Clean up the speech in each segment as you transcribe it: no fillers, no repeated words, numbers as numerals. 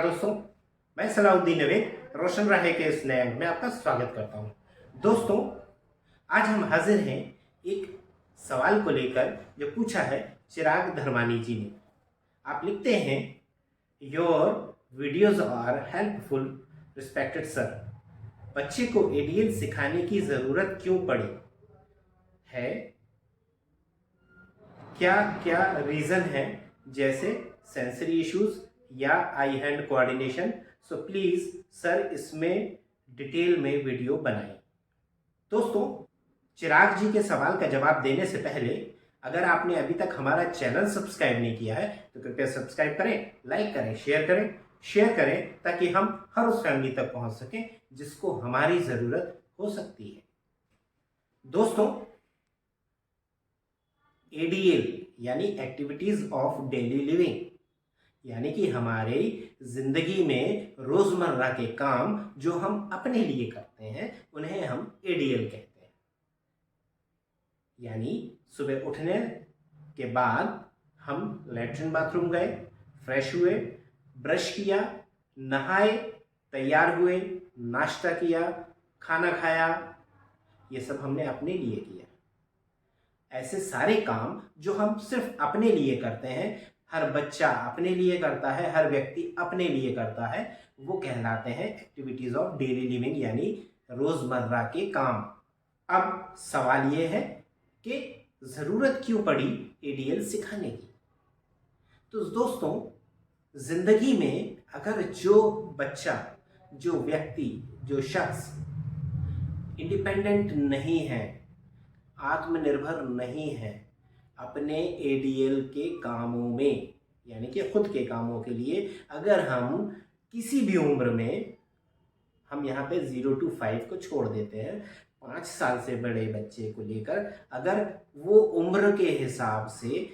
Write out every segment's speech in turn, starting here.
दोस्तों, मैं सलाउद्दीन नवीद रोशन राहे के इस नए अंक में आपका स्वागत करता हूं। दोस्तों, आज हम हाजिर हैं एक सवाल को लेकर जो पूछा है चिराग धर्मानी जी ने। आप लिखते हैं, your videos are helpful respected sir. बच्चे को एडीएल सिखाने की ज़रूरत क्यों पड़ी है? क्या क्या रीज़न है, जैसे सेंसरी इश्यूज या eye hand coordination? So please sir इसमें डिटेल में वीडियो बनाएं। दोस्तों, चिराग जी के सवाल का जवाब देने से पहले अगर आपने अभी तक हमारा चैनल सब्सक्राइब नहीं किया है तो कृपया सब्सक्राइब करें, लाइक करें, शेयर करें ताकि हम हर उस फैमिली तक पहुंच सकें जिसको हमारी ज़रूरत हो सकती है। दोस्तों, एडीएल यानी एक्टिविटीज़ ऑफ डेली लिविंग, यानी कि हमारे जिंदगी में रोजमर्रा के काम जो हम अपने लिए करते हैं उन्हें हम एडीएल कहते हैं। यानी सुबह उठने के बाद हम लैट्रिन बाथरूम गए, फ्रेश हुए, ब्रश किया, नहाए, तैयार हुए, नाश्ता किया, खाना खाया, ये सब हमने अपने लिए किया। ऐसे सारे काम जो हम सिर्फ अपने लिए करते हैं, हर बच्चा अपने लिए करता है, हर व्यक्ति अपने लिए करता है, वो कहलाते हैं एक्टिविटीज ऑफ डेली लिविंग यानी रोजमर्रा के काम। अब सवाल ये है कि ज़रूरत क्यों पड़ी एडीएल सिखाने की? तो दोस्तों, जिंदगी में अगर जो बच्चा, जो व्यक्ति, जो शख्स इंडिपेंडेंट नहीं है, आत्मनिर्भर नहीं है अपने एडीएल के कामों में, यानी कि खुद के कामों के लिए, अगर हम किसी भी उम्र में, हम यहाँ पे 0 to 5 को छोड़ देते हैं, 5 साल से बड़े बच्चे को लेकर, अगर वो उम्र के हिसाब से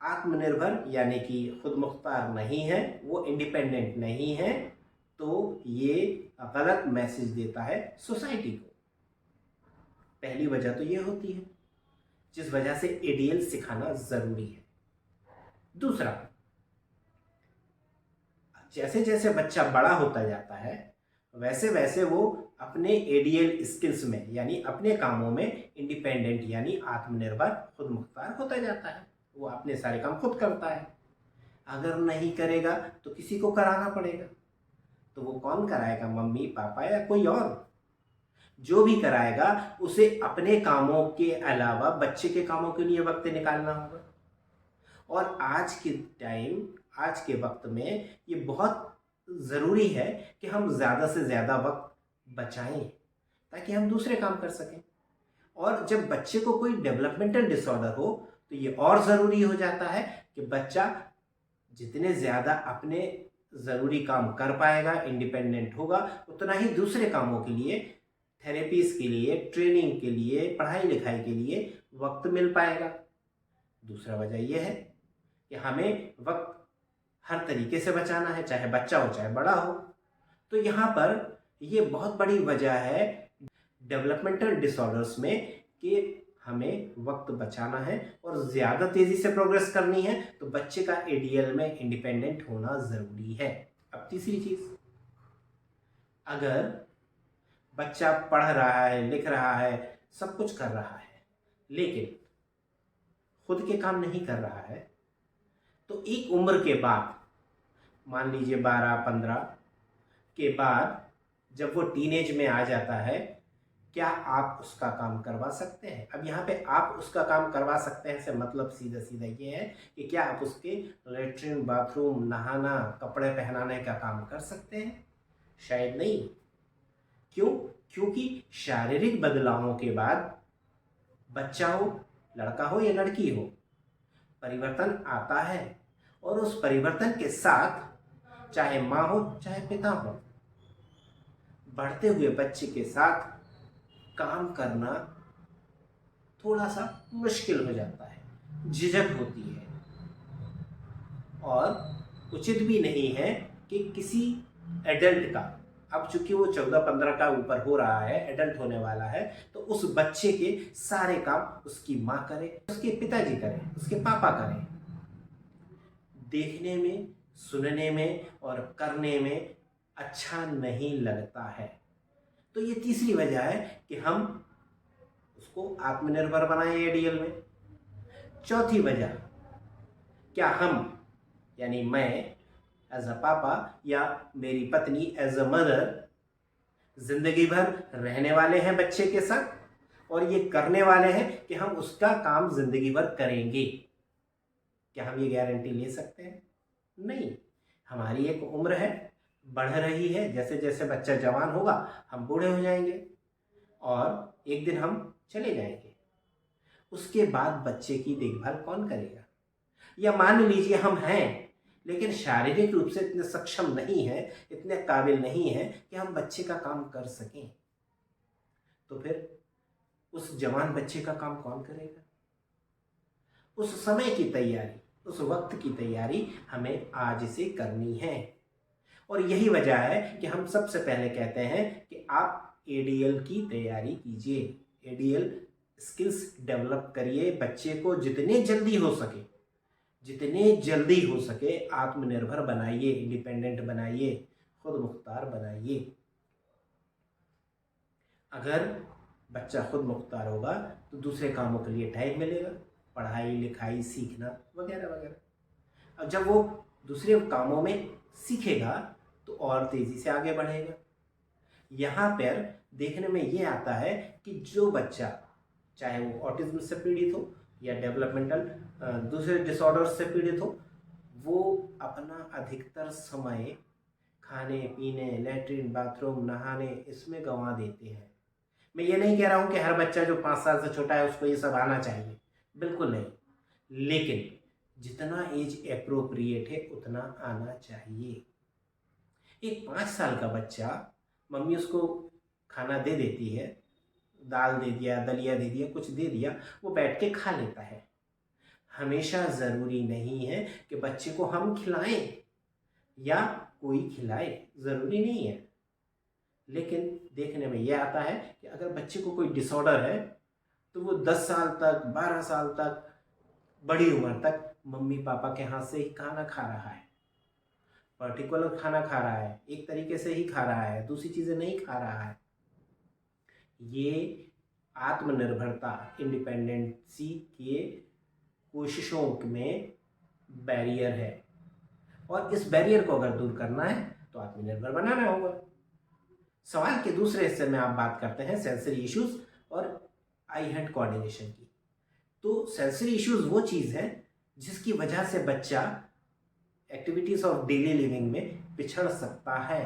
आत्मनिर्भर यानी कि खुद मुख्तार नहीं है, वो इंडिपेंडेंट नहीं है, तो ये गलत मैसेज देता है सोसाइटी को। पहली वजह तो ये होती है जिस वजह से एडीएल सिखाना जरूरी है। दूसरा, जैसे जैसे बच्चा बड़ा होता जाता है वैसे वैसे वो अपने एडीएल स्किल्स में यानी अपने कामों में इंडिपेंडेंट यानी आत्मनिर्भर, खुद मुख्तार होता जाता है। वो अपने सारे काम खुद करता है। अगर नहीं करेगा तो किसी को कराना पड़ेगा। तो वो कौन कराएगा? मम्मी, पापा या कोई और? जो भी कराएगा उसे अपने कामों के अलावा बच्चे के कामों के लिए वक्त निकालना होगा। और आज के टाइम, आज के वक्त में ये बहुत ज़रूरी है कि हम ज़्यादा से ज़्यादा वक्त बचाएं ताकि हम दूसरे काम कर सकें। और जब बच्चे को कोई डेवलपमेंटल डिसऑर्डर हो तो ये और ज़रूरी हो जाता है कि बच्चा जितने ज़्यादा अपने ज़रूरी काम कर पाएगा, इंडिपेंडेंट होगा, उतना ही दूसरे कामों के लिए, थेरेपीज के लिए, ट्रेनिंग के लिए, पढ़ाई लिखाई के लिए वक्त मिल पाएगा। दूसरा वजह यह है कि हमें वक्त हर तरीके से बचाना है, चाहे बच्चा हो चाहे बड़ा हो। तो यहाँ पर ये बहुत बड़ी वजह है डेवलपमेंटल डिसऑर्डर्स में कि हमें वक्त बचाना है और ज़्यादा तेज़ी से प्रोग्रेस करनी है, तो बच्चे का एडीएल में इंडिपेंडेंट होना ज़रूरी है। अब तीसरी चीज़, अगर बच्चा पढ़ रहा है, लिख रहा है, सब कुछ कर रहा है, लेकिन खुद के काम नहीं कर रहा है, तो एक उम्र के बाद, मान लीजिए 12-15 के बाद, जब वो टीनेज में आ जाता है, क्या आप उसका काम करवा सकते हैं? अब यहाँ पे आप उसका काम करवा सकते हैं से मतलब सीधा सीधा ये है कि क्या आप उसके लेटरिन, बाथरूम, नहाना, कपड़े पहनाने का काम कर सकते हैं? शायद नहीं। क्यों? क्योंकि शारीरिक बदलावों के बाद, बच्चा हो, लड़का हो या लड़की हो, परिवर्तन आता है। और उस परिवर्तन के साथ, चाहे माँ हो चाहे पिता हो, बढ़ते हुए बच्चे के साथ काम करना थोड़ा सा मुश्किल हो जाता है, झिझक होती है। और उचित भी नहीं है कि किसी एडल्ट का, अब चूंकि वो 14-15 का ऊपर हो रहा है, एडल्ट होने वाला है, तो उस बच्चे के सारे काम उसकी माँ करे, उसके पिताजी करें, उसके पापा करें। देखने में, सुनने में और करने में अच्छा नहीं लगता है। तो ये तीसरी वजह है कि हम उसको आत्मनिर्भर बनाएं एडीएल में। चौथी वजह, क्या हम यानी मैं एज अ पापा या मेरी पत्नी एज अ मदर जिंदगी भर रहने वाले हैं बच्चे के साथ और ये करने वाले हैं कि हम उसका काम जिंदगी भर करेंगे? क्या हम ये गारंटी ले सकते हैं? नहीं। हमारी एक उम्र है, बढ़ रही है, जैसे जैसे बच्चा जवान होगा हम बूढ़े हो जाएंगे और एक दिन हम चले जाएंगे। उसके बाद बच्चे की देखभाल कौन करेगा? या मान लीजिए हम हैं लेकिन शारीरिक रूप से इतने सक्षम नहीं है, इतने काबिल नहीं है कि हम बच्चे का काम कर सकें, तो फिर उस जवान बच्चे का काम कौन करेगा? उस समय की तैयारी, उस वक्त की तैयारी हमें आज से करनी है। और यही वजह है कि हम सबसे पहले कहते हैं कि आप एडीएल की तैयारी कीजिए, एडीएल स्किल्स डेवलप करिए, बच्चे को जितने जल्दी हो सके, जितने जल्दी हो सके आत्मनिर्भर बनाइए, इंडिपेंडेंट बनाइए, खुद मुख्तार बनाइए। अगर बच्चा खुद मुख्तार होगा तो दूसरे कामों के लिए टाइम मिलेगा, पढ़ाई लिखाई सीखना वगैरह वगैरह। अब जब वो दूसरे कामों में सीखेगा तो और तेज़ी से आगे बढ़ेगा। यहाँ पर देखने में ये आता है कि जो बच्चा, चाहे वो ऑटिज्म से पीड़ित हो या डेवलपमेंटल दूसरे डिसऑर्डर से पीड़ित हो, वो अपना अधिकतर समय खाने पीने, लैट्रिन बाथरूम, नहाने इसमें गंवा देते हैं। मैं ये नहीं कह रहा हूँ कि हर बच्चा जो 5 साल से छोटा है उसको ये सब आना चाहिए, बिल्कुल नहीं, लेकिन जितना एज एप्रोप्रिएट है उतना आना चाहिए। एक 5 साल का बच्चा, मम्मी उसको खाना दे देती है, दाल दे दिया, दलिया दे दिया, कुछ दे दिया, वो बैठ के खा लेता है। हमेशा ज़रूरी नहीं है कि बच्चे को हम खिलाएं या कोई खिलाए, ज़रूरी नहीं है। लेकिन देखने में यह आता है कि अगर बच्चे को कोई डिसऑर्डर है तो वो 10 साल तक, 12 साल तक, बड़ी उम्र तक मम्मी पापा के हाथ से ही खाना खा रहा है, पर्टिकुलर खाना खा रहा है, एक तरीके से ही खा रहा है, दूसरी चीज़ें नहीं खा रहा है। ये आत्मनिर्भरता, इंडिपेंडेंसी के कोशिशों में बैरियर है और इस बैरियर को अगर दूर करना है तो आत्मनिर्भर बनाना होगा। सवाल के दूसरे हिस्से में आप बात करते हैं सेंसरी इश्यूज और आई हैंड कोऑर्डिनेशन की। तो सेंसरी इश्यूज वो चीज़ है जिसकी वजह से बच्चा एक्टिविटीज ऑफ डेली लिविंग में पिछड़ सकता है।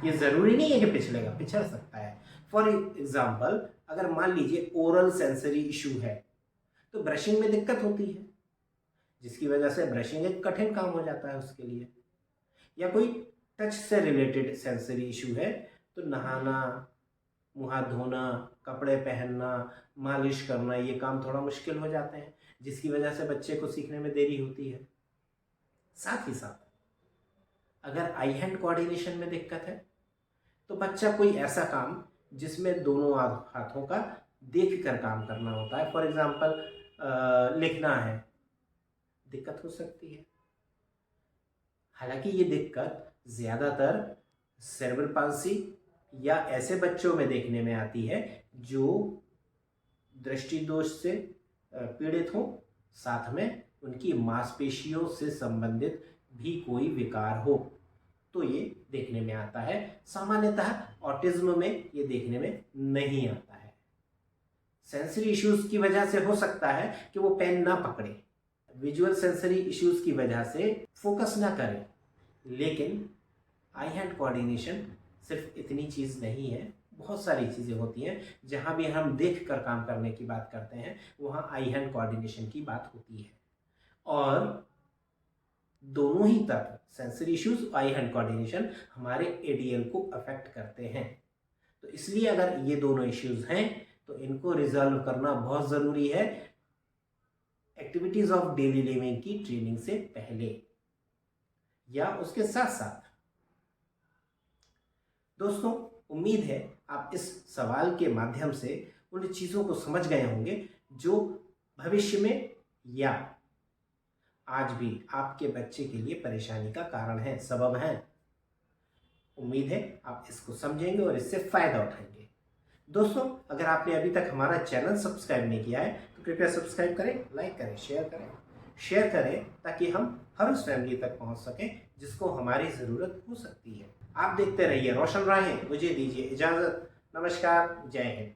ये ज़रूरी नहीं है कि पिछड़ेगा, पिछड़ सकता है। फॉर एग्जाम्पल, अगर मान लीजिए ओरल सेंसरी इशू है तो ब्रशिंग में दिक्कत होती है, जिसकी वजह से ब्रशिंग एक कठिन काम हो जाता है उसके लिए। या कोई टच से रिलेटेड सेंसरी इशू है तो नहाना, मुँह हाथ धोना, कपड़े पहनना, मालिश करना, ये काम थोड़ा मुश्किल हो जाते हैं, जिसकी वजह से बच्चे को सीखने में देरी होती है। साथ ही साथ अगर आई हैंड कोऑर्डिनेशन में दिक्कत है तो बच्चा कोई ऐसा काम जिसमें दोनों हाथों का देख कर काम करना होता है, फॉर एग्जाम्पल लिखना है, दिक्कत हो सकती है। हालांकि ये दिक्कत ज़्यादातर सेरेब्रल पाल्सी या ऐसे बच्चों में देखने में आती है जो दृष्टि दोष से पीड़ित हो, साथ में उनकी मांसपेशियों से संबंधित भी कोई विकार हो, तो ये देखने में आता है। सामान्यतः ऑटिज्म में ये देखने में नहीं आता है। सेंसरी इश्यूज की वजह से हो सकता है कि वो पेन ना पकड़े, विजुअल सेंसरी इश्यूज की वजह से फोकस ना करें, लेकिन आई हैंड कोऑर्डिनेशन सिर्फ इतनी चीज़ नहीं है, बहुत सारी चीज़ें होती हैं। जहाँ भी हम देख कर काम करने की बात करते हैं वहाँ आई हैंड कोऑर्डिनेशन की बात होती है। और दोनों ही तत्व, सेंसरी इश्यूज, आई हैंड कोऑर्डिनेशन, हमारे एडीएल को अफेक्ट करते हैं। तो इसलिए अगर ये दोनों इश्यूज हैं तो इनको रिजॉल्व करना बहुत ज़रूरी है एक्टिविटीज़ ऑफ डेली लिविंग की ट्रेनिंग से पहले या उसके साथ साथ। दोस्तों, उम्मीद है आप इस सवाल के माध्यम से उन चीज़ों को समझ गए होंगे जो भविष्य में या आज भी आपके बच्चे के लिए परेशानी का कारण है, सबब है। उम्मीद है आप इसको समझेंगे और इससे फायदा उठाएंगे। दोस्तों, अगर आपने अभी तक हमारा चैनल सब्सक्राइब नहीं किया है तो कृपया सब्सक्राइब करें, लाइक करें, शेयर करें ताकि हम हर उस फैमिली तक पहुंच सकें जिसको हमारी ज़रूरत हो सकती है। आप देखते रहिए रोशन राहें। मुझे दीजिए इजाज़त। नमस्कार, जय हिंद।